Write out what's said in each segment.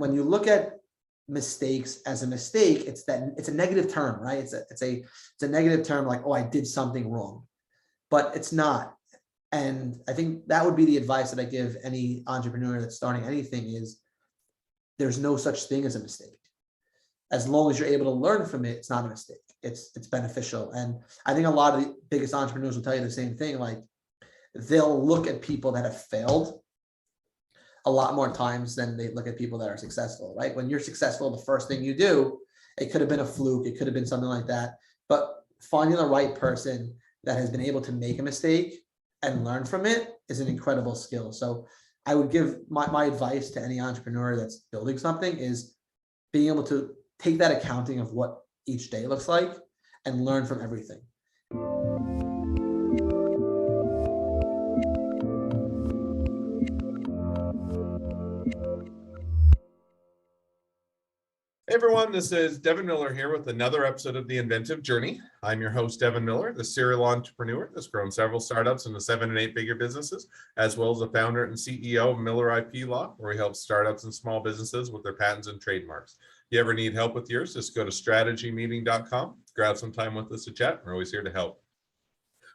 when you look at mistakes as a mistake, it's a negative term, right? It's a negative term, like, oh, I did something wrong, but it's not. And I think that would be the advice that I give any entrepreneur that's starting anything is there's no such thing as a mistake. As long as you're able to learn from it, it's not a mistake. It's beneficial. And I think a lot of the biggest entrepreneurs will tell you the same thing. Like, they'll look at people that have failed a lot more times than they look at people that are successful, right? When you're successful, the first thing you do, it could have been a fluke, it could have been something like that. But finding the right person that has been able to make a mistake and learn from it is an incredible skill. So I would give my advice to any entrepreneur that's building something is being able to take that accounting of what each day looks like and learn from everything. Hey everyone, this is Devin Miller here with another episode of The Inventive Journey. I'm your host, Devin Miller, the serial entrepreneur that's grown several startups into 7- and 8-figure businesses, as well as the founder and CEO of Miller IP Law, where we help startups and small businesses with their patents and trademarks. If you ever need help with yours, just go to strategymeeting.com, grab some time with us to chat. We're always here to help.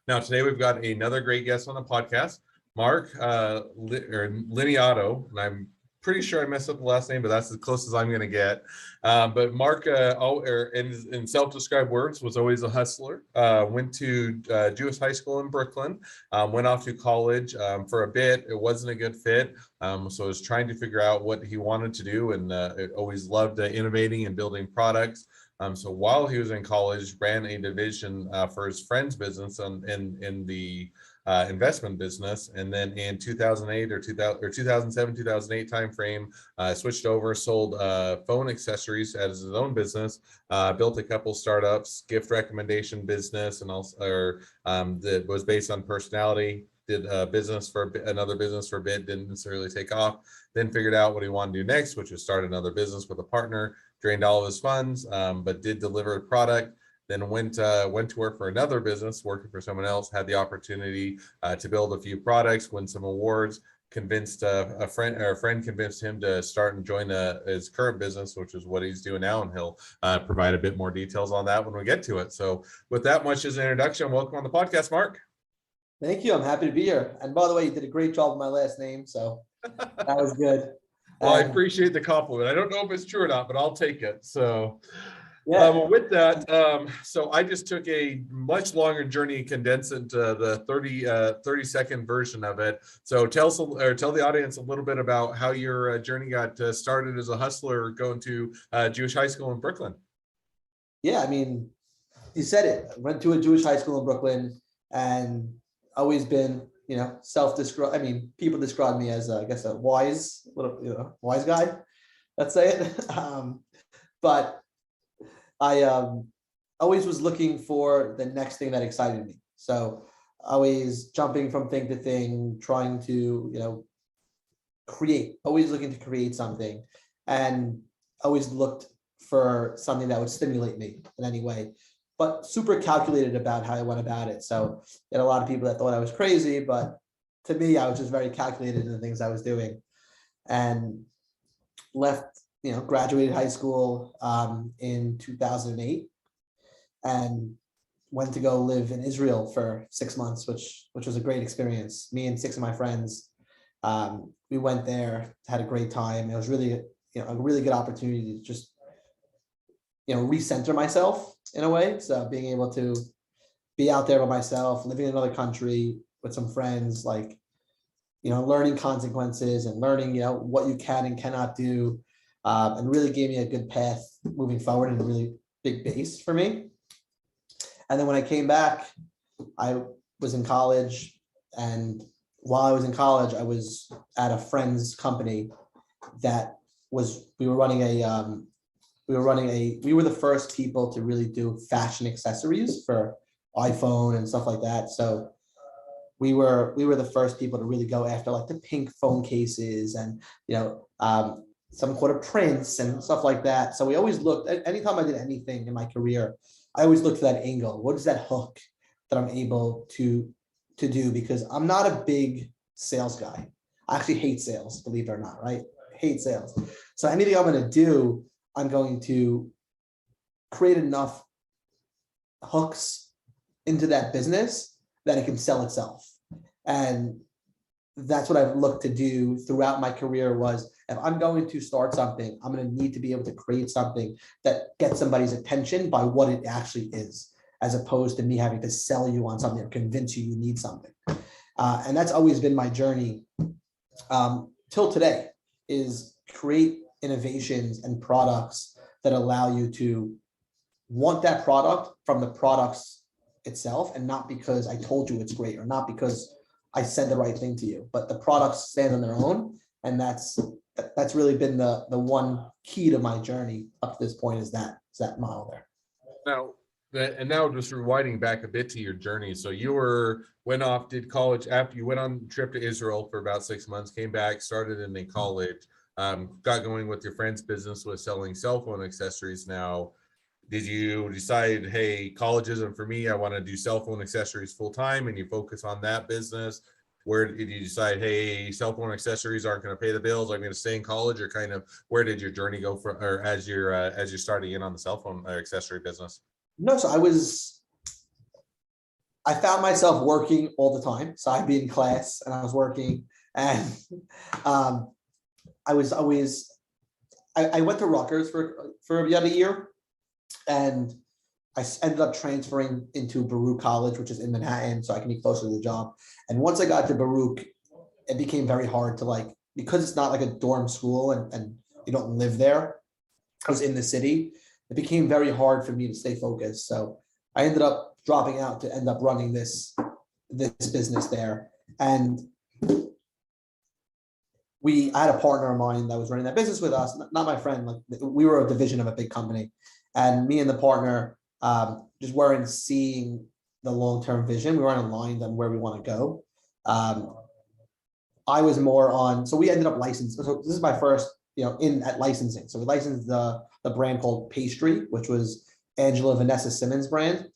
Now, today we've got another great guest on the podcast, Marc Liniado, and I'm pretty sure I messed up the last name, but that's as close as I'm going to get. But Marc, in self-described words, was always a hustler. Went to Jewish high school in Brooklyn, went off to college for a bit. It wasn't a good fit. So I was trying to figure out what he wanted to do, and always loved innovating and building products. So while he was in college, ran a division for his friend's business in the investment business, and then in 2008 or 2007, 2008 timeframe, switched over, sold phone accessories as his own business, built a couple startups, gift recommendation business, and also that was based on personality. Did a business for another business for a bit, didn't necessarily take off. Then figured out what he wanted to do next, which was start another business with a partner. Drained all of his funds, but did deliver a product. Then went to work for another business, working for someone else. Had the opportunity to build a few products, win some awards. Convinced a friend convinced him to start and join his current business, which is what he's doing now, and he'll provide a bit more details on that when we get to it. So, with that much as an introduction, welcome on the podcast, Marc. Thank you. I'm happy to be here. And by the way, you did a great job with my last name, so that was good. Well, I appreciate the compliment. I don't know if it's true or not, but I'll take it. So, yeah. Well, with that, so I just took a much longer journey and condensed it into the 30-second version of it. So tell the audience a little bit about how your journey got started as a hustler going to Jewish high school in Brooklyn. Yeah, I mean, you said it. I went to a Jewish high school in Brooklyn and always been, self-described. I mean, people describe me as, I guess, a wise guy. Let's say it. But I always was looking for the next thing that excited me. So always jumping from thing to thing, trying to, create, always looking to create something, and always looked for something that would stimulate me in any way, but super calculated about how I went about it. So there are a lot of people that thought I was crazy, but to me, I was just very calculated in the things I was doing. And left, graduated high school in 2008 and went to go live in Israel for 6 months, which was a great experience. Me and 6 of my friends, we went there, had a great time. It was really, a really good opportunity to just, recenter myself in a way. So being able to be out there by myself, living in another country with some friends, like, learning consequences and learning, what you can and cannot do. And really gave me a good path moving forward and a really big base for me. And then when I came back, I was in college, and while I was in college, I was at a friend's company that we were the first people to really do fashion accessories for iPhone and stuff like that. So we were the first people to really go after like the pink phone cases and, some quarter prints and stuff like that. So we always looked, anytime I did anything in my career, I always looked for that angle. What is that hook that I'm able to do? Because I'm not a big sales guy. I actually hate sales, believe it or not, right? I hate sales. So anything I'm going to do, I'm going to create enough hooks into that business that it can sell itself. And that's what I've looked to do throughout my career was, if I'm going to start something, I'm going to need to be able to create something that gets somebody's attention by what it actually is, as opposed to me having to sell you on something or convince you you need something. And that's always been my journey till today, is create innovations and products that allow you to want that product from the products itself, and not because I told you it's great, or not because I said the right thing to you, but the products stand on their own. And that's really been the one key to my journey up to this point, is that model there. Now just rewinding back a bit to your journey. So you went off, did college after you went on a trip to Israel for about 6 months, came back, started in a college, got going with your friend's business with selling cell phone accessories. Now, did you decide, hey, college isn't for me, I want to do cell phone accessories full time, and you focus on that business? Where did you decide, hey, cell phone accessories aren't going to pay the bills, I'm going to stay in college? Or kind of where did your journey go for, or as you're starting in on the cell phone accessory business? No, so I found myself working all the time. So I'd be in class and I was working, and I was always, I went to Rutgers for about a year, and I ended up transferring into Baruch College, which is in Manhattan, so I can be closer to the job. And once I got to Baruch, it became very hard to, because it's not like a dorm school and you don't live there, I was in the city, it became very hard for me to stay focused. So I ended up dropping out to end up running this business there. And I had a partner of mine that was running that business with us, not my friend, we were a division of a big company. And me and the partner just weren't seeing the long-term vision. We weren't aligned on where we want to go. I was more on, so we ended up licensing. So this is my first, at licensing. So we licensed the brand called Pastry, which was Angela Vanessa Simmons' brand.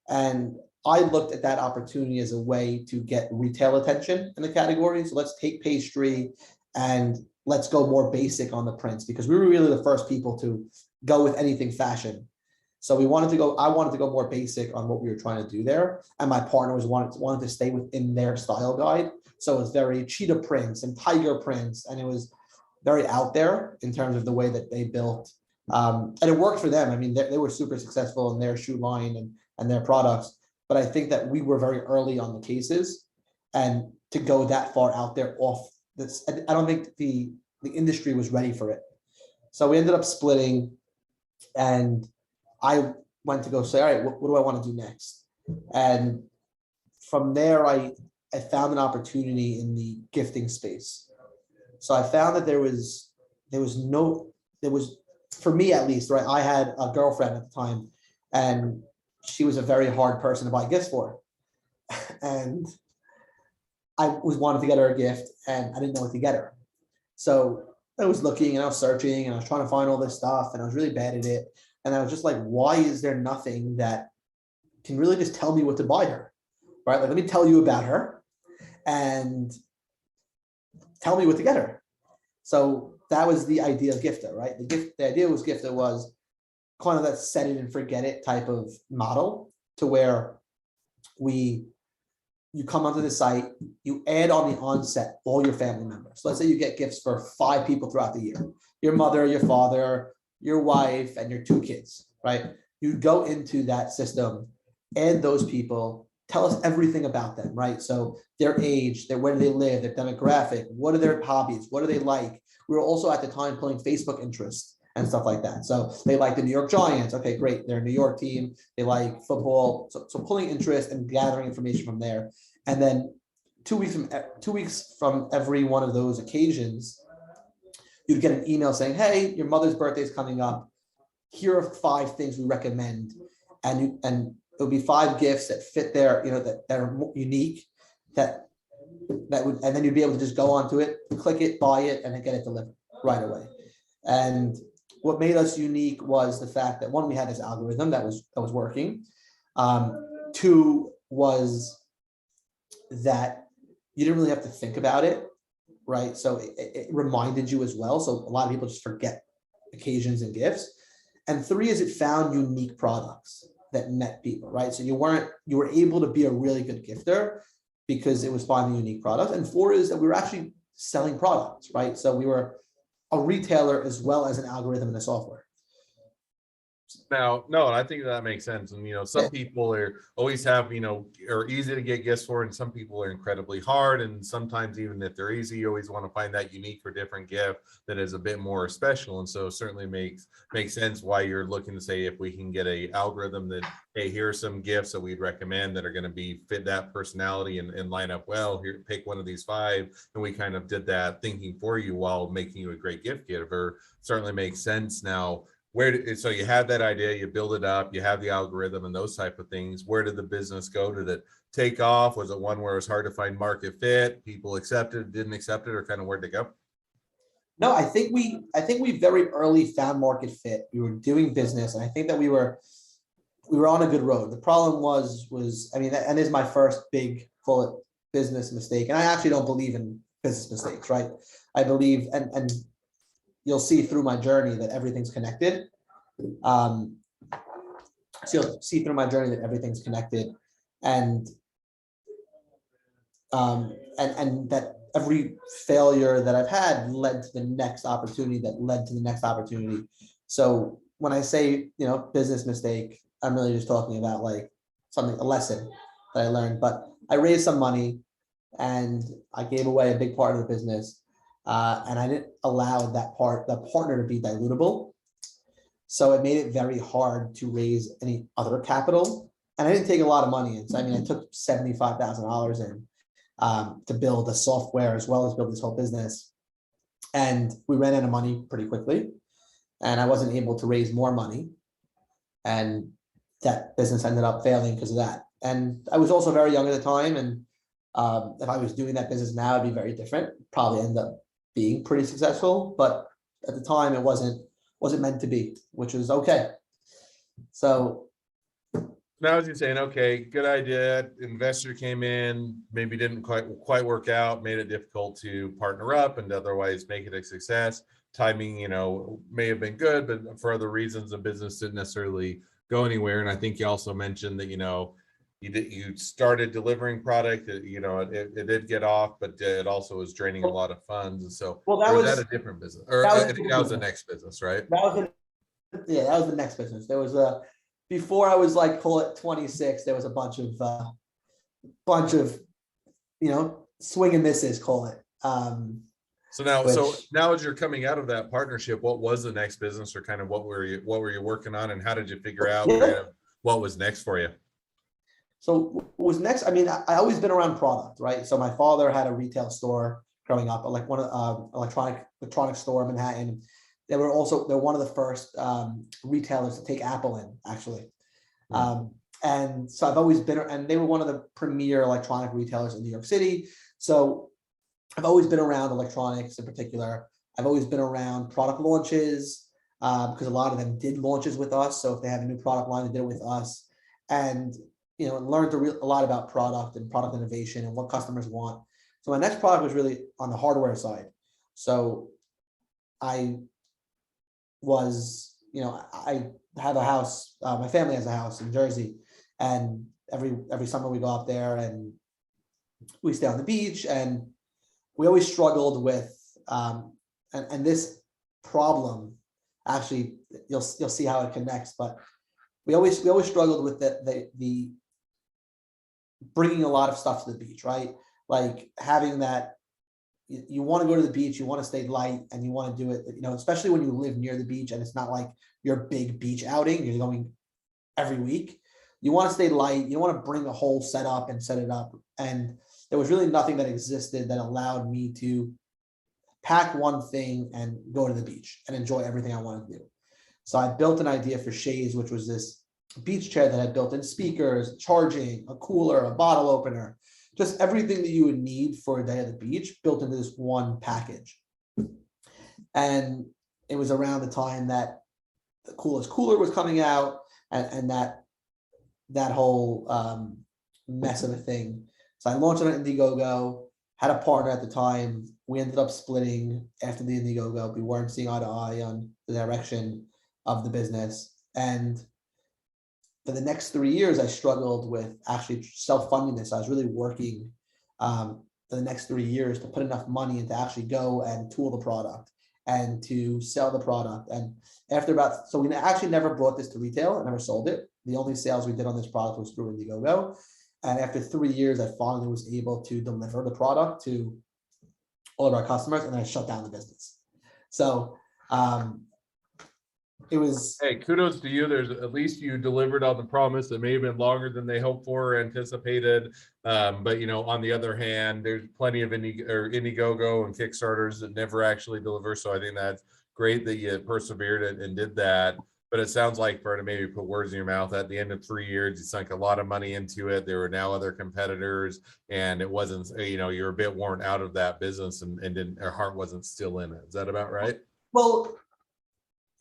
And I looked at that opportunity as a way to get retail attention in the category. So let's take Pastry and let's go more basic on the prints, because we were really the first people to go with anything fashion. So I wanted to go more basic on what we were trying to do there. And my partner wanted to stay within their style guide. So it was very cheetah prints and tiger prints. And it was very out there in terms of the way that they built. And it worked for them. I mean, they were super successful in their shoe line and their products. But I think that we were very early on the cases, and to go that far out there off this, I don't think the industry was ready for it. So we ended up splitting, and I went to go say, all right, what do I want to do next? And from there, I found an opportunity in the gifting space. So I found that there was, for me at least, right? I had a girlfriend at the time, and she was a very hard person to buy gifts for. And I was wanting to get her a gift, and I didn't know what to get her. So I was looking and I was searching and I was trying to find all this stuff, and I was really bad at it. And I was just like, why is there nothing that can really just tell me what to buy her? Right? Let me tell you about her and tell me what to get her. So that was the idea of Gifta, right? The idea was Gifta was kind of that set it and forget it type of model, to where you come onto the site, you add on the onset all your family members. So let's say you get gifts for 5 people throughout the year: your mother, your father, your wife, and your 2 kids, right? You go into that system, add those people, tell us everything about them, right? So their age, where do they live, their demographic, what are their hobbies, what do they like? We were also at the time pulling Facebook interests and stuff like that. So they like the New York Giants. Okay, great. They're a New York team. They like football. So pulling interest and gathering information from there. And then 2 weeks from every one of those occasions, you'd get an email saying, hey, your mother's birthday is coming up. Here are 5 things we recommend. And it would be 5 gifts that fit their, that are unique, that would, and then you'd be able to just go onto it, click it, buy it, and then get it delivered right away. And what made us unique was the fact that, 1, we had this algorithm that was working. 2 was that you didn't really have to think about it. right? So it reminded you as well. So a lot of people just forget occasions and gifts. And three is it found unique products that met people, right? So you were able to be a really good gifter because it was finding unique products. And four is that we were actually selling products, right? So we were a retailer as well as an algorithm and a software. Now, no, I think that makes sense. And, some people are always have, are easy to get gifts for, and some people are incredibly hard. And sometimes even if they're easy, you always want to find that unique or different gift that is a bit more special. And so it certainly makes sense why you're looking to say, if we can get a algorithm that, hey, here are some gifts that we'd recommend that are going to be fit that personality and line up well. Here, pick one of these 5. And we kind of did that thinking for you while making you a great gift giver. Certainly makes sense. Now, so you had that idea, you build it up, you have the algorithm and those type of things. Where did the business go? Did it take off? Was it one where it was hard to find market fit? People accepted, didn't accept it, or kind of where'd it go? No, I think we very early found market fit. We were doing business, and I think that we were on a good road. The problem was I mean, and this is my first big, call it, business mistake. And I actually don't believe in business mistakes, right? I believe, and you'll see through my journey that everything's connected. So you'll see through my journey that everything's connected, and that every failure that I've had led to the next opportunity that led to the next opportunity. So when I say, business mistake, I'm really just talking about like a lesson that I learned. But I raised some money and I gave away a big part of the business. And I didn't allow the partner to be dilutable. So it made it very hard to raise any other capital. And I didn't take a lot of money in. So I mean, I took $75,000 in to build a software as well as build this whole business. And we ran out of money pretty quickly. And I wasn't able to raise more money. And that business ended up failing because of that. And I was also very young at the time. And if I was doing that business now, it'd be very different. Probably end up being pretty successful, but at the time it wasn't meant to be, which was okay. So now, as you're saying, okay, good idea. Investor came in, maybe didn't quite work out, made it difficult to partner up and otherwise make it a success. Timing, may have been good, but for other reasons, the business didn't necessarily go anywhere. And I think you also mentioned that, you started delivering product, it did get off, but it also was draining a lot of funds. And so, that was that a different business? Or I think that was the next business, right? That was the next business. There was before I was like, call it 26, there was a bunch of swing and misses, call it. So now as you're coming out of that partnership, what was the next business, or kind of what were you working on, and how did you figure out kind of what was next for you? So what was next? I mean, I always been around product, right? So my father had a retail store growing up, like one of electronic store in Manhattan. They're one of the first retailers to take Apple in, actually. And so I've always been, and they were one of the premier electronic retailers in New York City. So I've always been around electronics in particular. I've always been around product launches because a lot of them did launches with us. So if they have a new product line, they did it with us. And learned a lot about product and product innovation and what customers want. So my next product was really on the hardware side. So I was, I have a house, my family has a house in Jersey, and every summer we go out there and we stay on the beach, and we always struggled with, and this problem, actually, you'll see how it connects, but we always struggled with the bringing a lot of stuff to the beach, right? Like having that, you want to go to the beach, you want to stay light, and you want to do it, especially when you live near the beach and it's not like your big beach outing, you're going every week. You want to stay light, you don't want to bring a whole setup and set it up. And there was really nothing that existed that allowed me to pack one thing and go to the beach and enjoy everything I wanted to do. So I built an idea for Shays, which was this beach chair that had built-in speakers, charging, a cooler, a bottle opener, just everything that you would need for a day at the beach built into this one package. And it was around the time that the Coolest Cooler was coming out, and that whole mess of a thing. So I launched it on Indiegogo, had a partner at the time. We ended up splitting after the Indiegogo. We weren't seeing eye to eye on the direction of the business. And for the next 3 years, I struggled with actually self-funding this. I was really working for the next 3 years to put enough money and to actually go and tool the product and to sell the product. And after so we actually never brought this to retail. I never sold it. The only sales we did on this product was through Indiegogo. And after 3 years, I finally was able to deliver the product to all of our customers, and then I shut down the business. So it was. Hey, kudos to you. There's at least you delivered on the promise. It may have been longer than they hoped for or anticipated. But on the other hand, there's plenty of Indiegogo and Kickstarters that never actually deliver. So I think that's great that you persevered and did that. But it sounds like, for to maybe put words in your mouth, at the end of 3 years, you sunk a lot of money into it. There were now other competitors, and it wasn't, you're a bit worn out of that business, and your heart wasn't still in it. Is that about right? Well,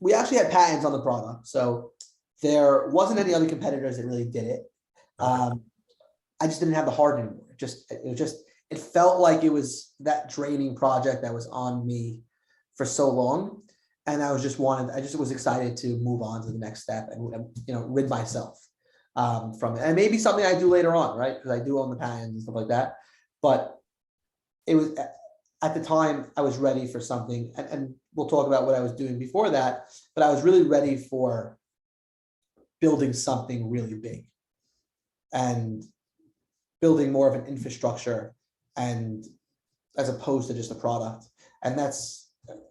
we actually had patents on the product, so there wasn't any other competitors that really did it. I just didn't have the heart anymore. It felt like it was that draining project that was on me for so long. And I just was excited to move on to the next step and, rid myself from it. And maybe something I do later on, right? Because I do own the patents and stuff like that. But it was, at the time, I was ready for something. And we'll talk about what I was doing before that. But I was really ready for building something really big and building more of an infrastructure, and as opposed to just a product. And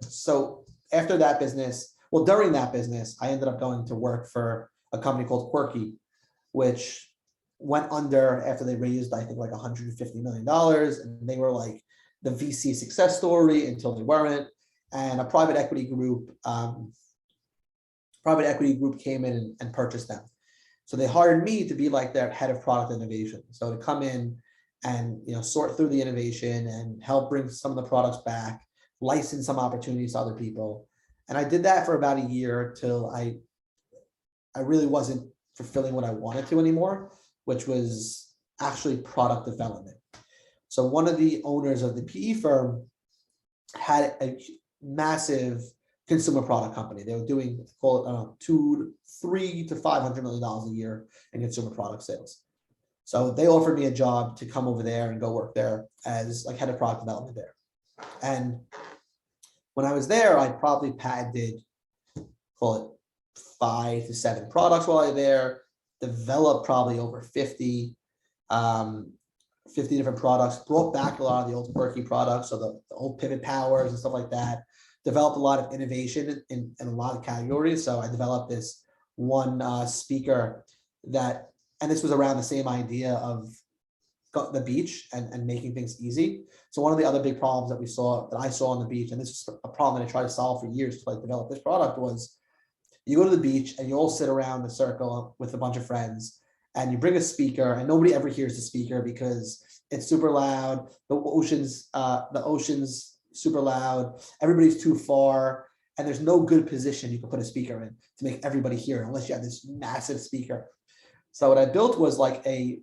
so after that business, during that business, I ended up going to work for a company called Quirky, which went under after they raised, I think, like $150 million. And they were like the VC success story until they weren't. And a private equity group came in and purchased them. So they hired me to be like their head of product innovation. So to come in and sort through the innovation and help bring some of the products back, license some opportunities to other people. And I did that for about a year till I really wasn't fulfilling what I wanted to anymore, which was actually product development. So one of the owners of the PE firm had a massive consumer product company. They were doing, call it, $300 to $500 million a year in consumer product sales. So they offered me a job to come over there and go work there as like head of product development there. And when I was there, I probably patented, call it, 5 to 7 products while I was there, developed probably over 50 different products, brought back a lot of the old Quirky products, so the old pivot powers and stuff like that, developed a lot of innovation in a lot of categories. So I developed this one speaker that, and this was around the same idea of the beach and making things easy. So one of the other big problems that I saw on the beach, and this is a problem that I tried to solve for years to like develop this product, was you go to the beach and you all sit around in a circle with a bunch of friends, and you bring a speaker, and nobody ever hears the speaker because it's super loud. The ocean's super loud. Everybody's too far, and there's no good position you can put a speaker in to make everybody hear, unless you have this massive speaker. So what I built was like a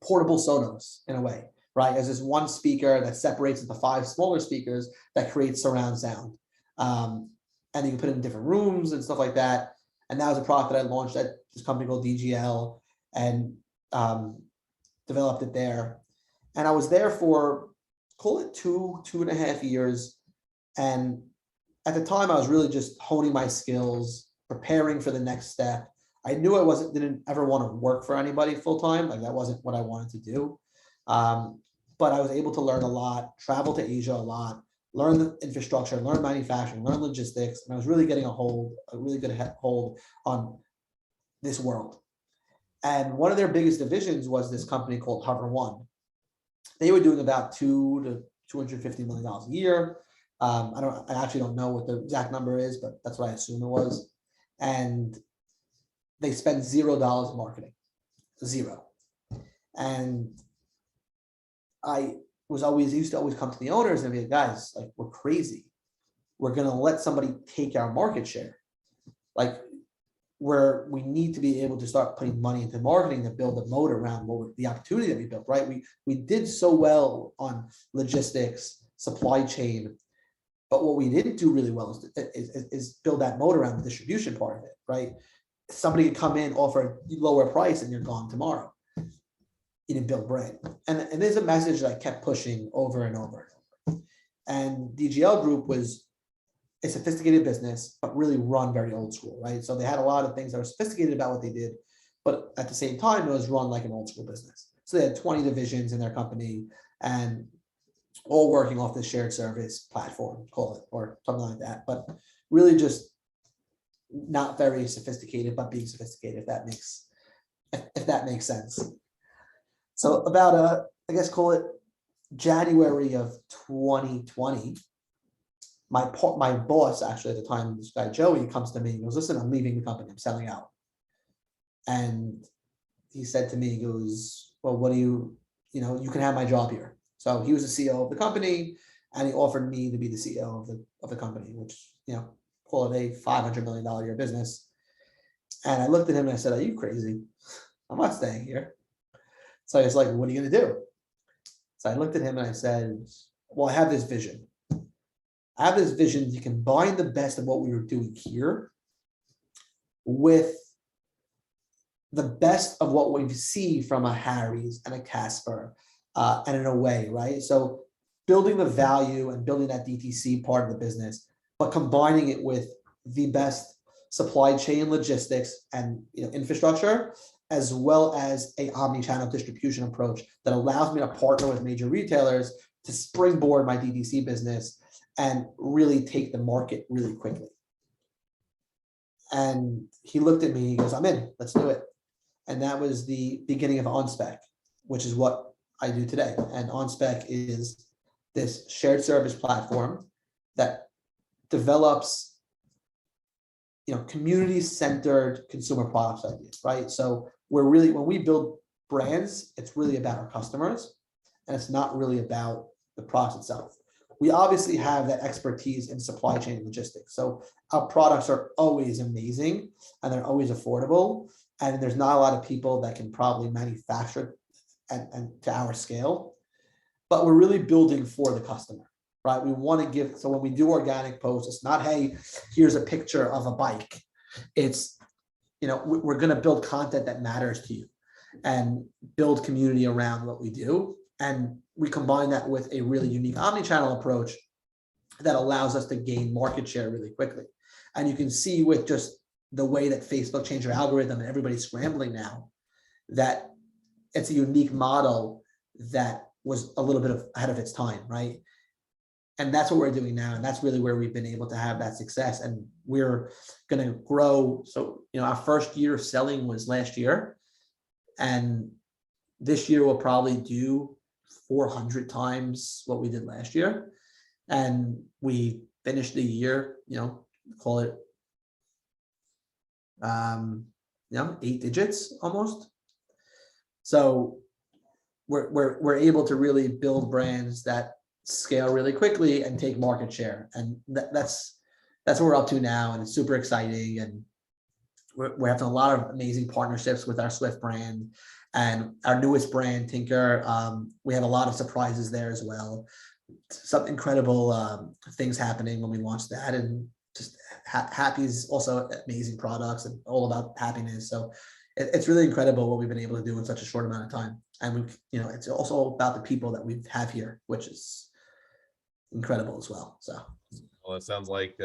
portable Sonos in a way, right? As this one speaker that separates into 5 smaller speakers that creates surround sound. And you can put it in different rooms and stuff like that. And that was a product that I launched at this company called DGL and developed it there. And I was there for, call it 2.5 years. And at the time, I was really just honing my skills, preparing for the next step. I knew I didn't ever want to work for anybody full time. Like that wasn't what I wanted to do. But I was able to learn a lot, travel to Asia a lot, learn the infrastructure, learn manufacturing, learn logistics. And I was really getting a really good hold on this world. And one of their biggest divisions was this company called Hover One. They were doing about $200 to $250 million a year. I actually don't know what the exact number is, but that's what I assume it was. And they spent $0 in marketing, 0. And I used to always come to the owners and be like, guys, like, we're crazy. We're going to let somebody take our market share. Like, where we need to be able to start putting money into marketing to build a moat around the opportunity that we built, right? We did so well on logistics, supply chain, but what we didn't do really well is build that moat around the distribution part of it, right? Somebody could come in, offer a lower price, and you're gone tomorrow. You didn't build brand. And there's a message that I kept pushing over and over and over. And DGL Group was a sophisticated business, but really run very old school, right? So they had a lot of things that were sophisticated about what they did, but at the same time, it was run like an old school business. So they had 20 divisions in their company and all working off this shared service platform, call it, or something like that. But really just not very sophisticated, but being sophisticated, if that makes sense. So about I guess call it January of 2020, my boss, actually at the time, this guy Joey, comes to me and goes, listen, I'm leaving the company, I'm selling out. And he said to me, he goes, well, what do you can have my job here. So he was the CEO of the company, and he offered me to be the CEO of the company, which, call it a $500 million a year business. And I looked at him and I said, are you crazy? I'm not staying here. So he's like, what are you going to do? So I looked at him and I said, well, I have this vision. I have this vision to combine the best of what we were doing here with the best of what we see from a Harry's and a Casper and an Away, right? So building the value and building that DTC part of the business, but combining it with the best supply chain logistics and infrastructure, as well as a omni-channel distribution approach that allows me to partner with major retailers to springboard my DTC business and really take the market really quickly. And he looked at me, he goes, I'm in, let's do it. And that was the beginning of OnSpec, which is what I do today. And OnSpec is this shared service platform that develops community-centered consumer products ideas, right? So when we build brands, it's really about our customers, and it's not really about the product itself. We obviously have that expertise in supply chain and logistics. So our products are always amazing and they're always affordable. And there's not a lot of people that can probably manufacture and to our scale, but we're really building for the customer, right? We want to give, so when we do organic posts, it's not, hey, here's a picture of a bike. It's, we're going to build content that matters to you and build community around what we do. And we combine that with a really unique omni-channel approach that allows us to gain market share really quickly. And you can see with just the way that Facebook changed their algorithm and everybody's scrambling now, that it's a unique model that was a little bit ahead of its time, right? And that's what we're doing now. And that's really where we've been able to have that success. And we're going to grow. So, our first year of selling was last year. And this year we'll probably do 400 times what we did last year. And we finished the year, call it, 8 digits almost. So we're able to really build brands that scale really quickly and take market share. And that's what we're up to now. And it's super exciting. And we're having a lot of amazing partnerships with our Swift brand and our newest brand, Tinker. We have a lot of surprises there as well. Some incredible things happening when we launch that, and just Happy's also amazing products and all about happiness. So it's really incredible what we've been able to do in such a short amount of time. And it's also about the people that we have here, which is incredible as well. So. Well, it sounds like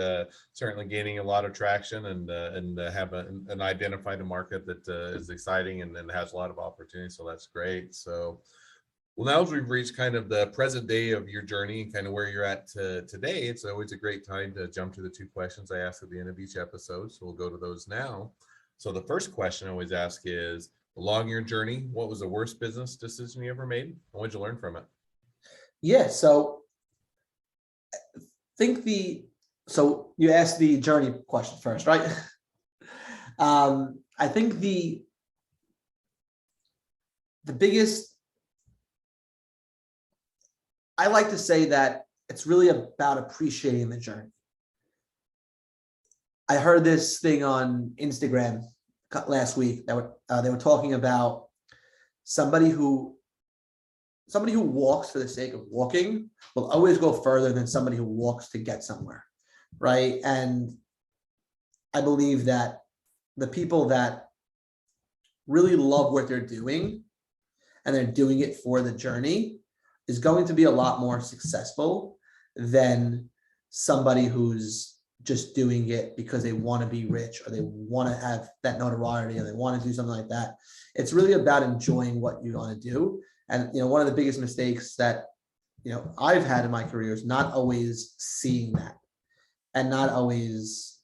certainly gaining a lot of traction and have an identified market that is exciting and has a lot of opportunities. So that's great. So, well, now as we've reached kind of the present day of your journey and kind of where you're at today, it's always a great time to jump to the 2 questions I ask at the end of each episode. So we'll go to those now. So the first question I always ask is, along your journey, what was the worst business decision you ever made? And what did you learn from it? Yeah, so so you asked the journey question first, right? I think the biggest, I like to say that it's really about appreciating the journey. I heard this thing on Instagram last week that they were talking about somebody who walks for the sake of walking will always go further than somebody who walks to get somewhere, right? And I believe that the people that really love what they're doing and they're doing it for the journey is going to be a lot more successful than somebody who's just doing it because they want to be rich or they want to have that notoriety or they want to do something like that. It's really about enjoying what you want to do. And, one of the biggest mistakes that, I've had in my career is not always seeing that and not always,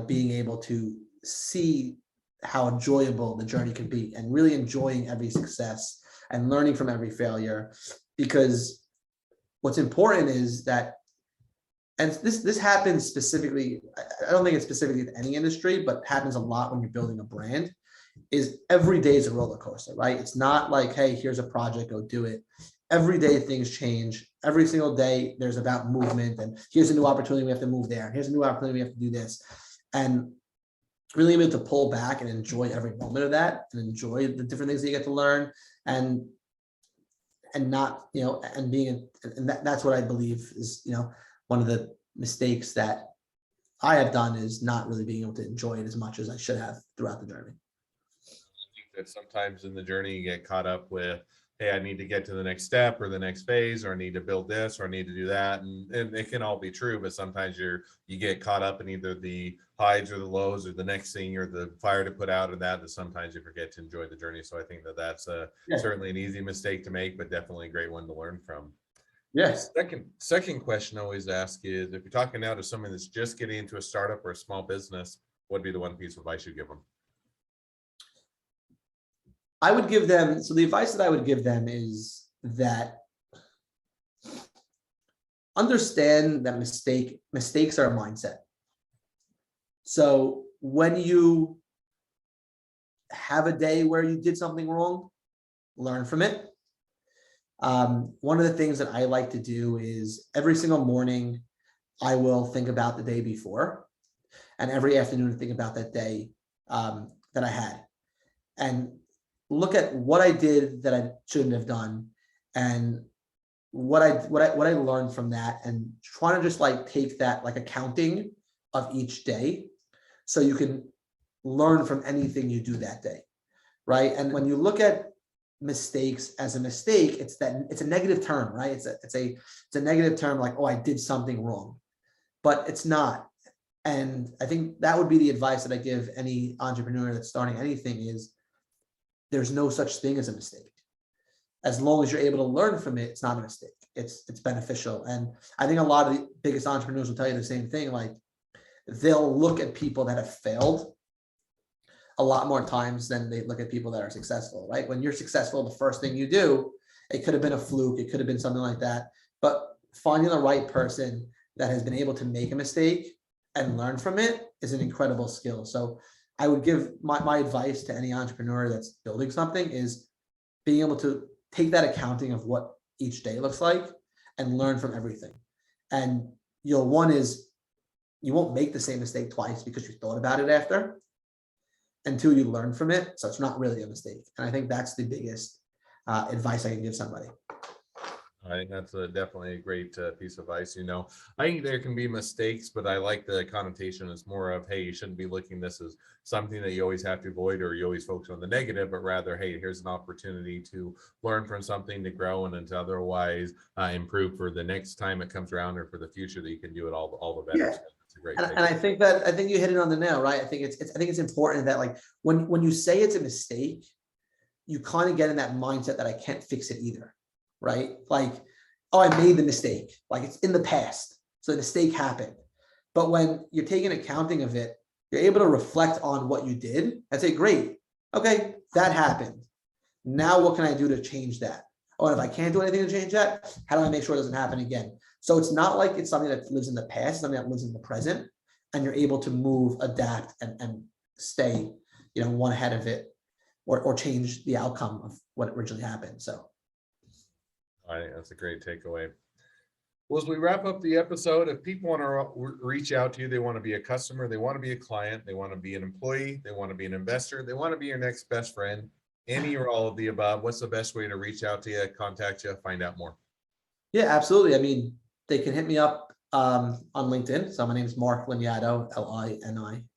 being able to see how enjoyable the journey can be and really enjoying every success and learning from every failure. Because what's important is that, and this happens specifically, I don't think it's specifically in any industry, but happens a lot when you're building a brand, is every day is a roller coaster, right? It's not like, hey, here's a project, go do it. Every day things change. Every single day there's about movement, and here's a new opportunity, we have to move there. Here's a new opportunity, we have to do this. And really able to pull back and enjoy every moment of that and enjoy the different things that you get to learn and not, and being, and that's what I believe is, one of the mistakes that I have done is not really being able to enjoy it as much as I should have throughout the journey. I think that sometimes in the journey you get caught up with, hey, I need to get to the next step or the next phase, or I need to build this, or I need to do that. And it can all be true, but sometimes you get caught up in either the highs or the lows or the next thing or the fire to put out, and that sometimes you forget to enjoy the journey. So I think that that's certainly an easy mistake to make, but definitely a great one to learn from. Yes. Second question I always ask is, if you're talking now to someone that's just getting into a startup or a small business, what would be the one piece of advice you give them? I would give them, so the advice that I would give them is that understand that mistakes are a mindset. So when you have a day where you did something wrong, learn from it. One of the things that I like to do is every single morning, I will think about the day before, and every afternoon think about that day that I had, and look at what I did that I shouldn't have done, and what I learned from that, and trying to just like take that like accounting of each day, so you can learn from anything you do that day, right? And when you look at mistakes as a mistake, it's a negative term, right? It's a negative term, like, oh, I did something wrong, but it's not. And I think that would be the advice that I give any entrepreneur that's starting anything is there's no such thing as a mistake. As long as you're able to learn from it, it's not a mistake. It's beneficial. And I think a lot of the biggest entrepreneurs will tell you the same thing. Like, they'll look at people that have failed a lot more times than they look at people that are successful, right? When you're successful, the first thing you do, it could have been a fluke, it could have been something like that. But finding the right person that has been able to make a mistake and learn from it is an incredible skill. So I would give my advice to any entrepreneur that's building something is being able to take that accounting of what each day looks like and learn from everything. And one is you won't make the same mistake twice because you thought about it after. And two, you learn from it. So it's not really a mistake. And I think that's the biggest advice I can give somebody. I think that's definitely a great piece of advice. I think there can be mistakes, but I like the connotation. It's more of, hey, you shouldn't be looking this as something that you always have to avoid or you always focus on the negative, but rather, hey, here's an opportunity to learn from something, to grow, and to otherwise improve for the next time it comes around or for the future that you can do it all the better. Yeah. So that's a great. And I think you hit it on the nail, right? I think it's important that, like, when you say it's a mistake, you kind of get in that mindset that I can't fix it either. Right? Like, oh, I made the mistake. Like, it's in the past. So the mistake happened. But when you're taking accounting of it, you're able to reflect on what you did and say, great, okay, that happened. Now what can I do to change that? Oh, and if I can't do anything to change that, how do I make sure it doesn't happen again? So it's not like it's something that lives in the past, something that lives in the present, and you're able to move, adapt, and stay, one ahead of it, or change the outcome of what originally happened. So I think that's a great takeaway. Well, as we wrap up the episode, if people want to reach out to you, they want to be a customer, they want to be a client, they want to be an employee, they want to be an investor, they want to be your next best friend, any or all of the above, what's the best way to reach out to you, contact you, find out more? Yeah, absolutely. I mean, they can hit me up on LinkedIn. So my name is Marc Liniado,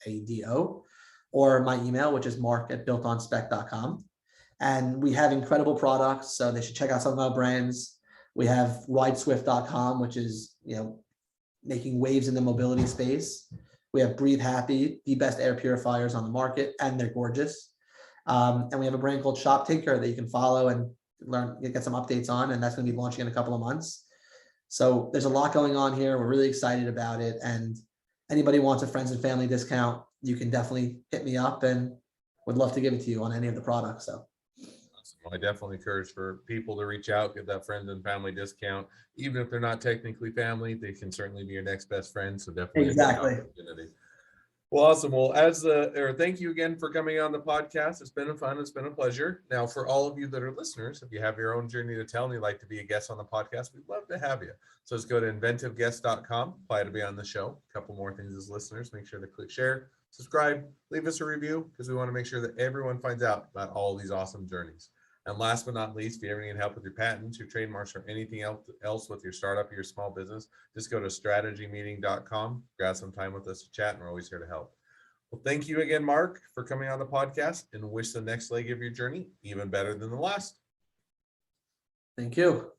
Liniado, or my email, which is marc@builtonspec.com. And we have incredible products, so they should check out some of our brands. We have rideswift.com, which is, making waves in the mobility space. We have Breathe Happy, the best air purifiers on the market, and they're gorgeous. And we have a brand called Shop Tinker that you can follow and get some updates on, and that's going to be launching in a couple of months. So there's a lot going on here. We're really excited about it. And anybody wants a friends and family discount, you can definitely hit me up, and would love to give it to you on any of the products. So I definitely encourage for people to reach out, get that friend and family discount. Even if they're not technically family, they can certainly be your next best friend. So definitely exactly. a good opportunity. Well, awesome. Well, thank you again for coming on the podcast. It's been fun. It's been a pleasure. Now, for all of you that are listeners, if you have your own journey to tell and you'd like to be a guest on the podcast, we'd love to have you. So let's go to inventiveguest.com, apply to be on the show. A couple more things as listeners, make sure to click share, subscribe, leave us a review, because we want to make sure that everyone finds out about all these awesome journeys. And last but not least, if you ever need help with your patents, your trademarks, or anything else with your startup or your small business, just go to strategymeeting.com, grab some time with us to chat, and we're always here to help. Well, thank you again, Marc, for coming on the podcast, and wish the next leg of your journey even better than the last. Thank you.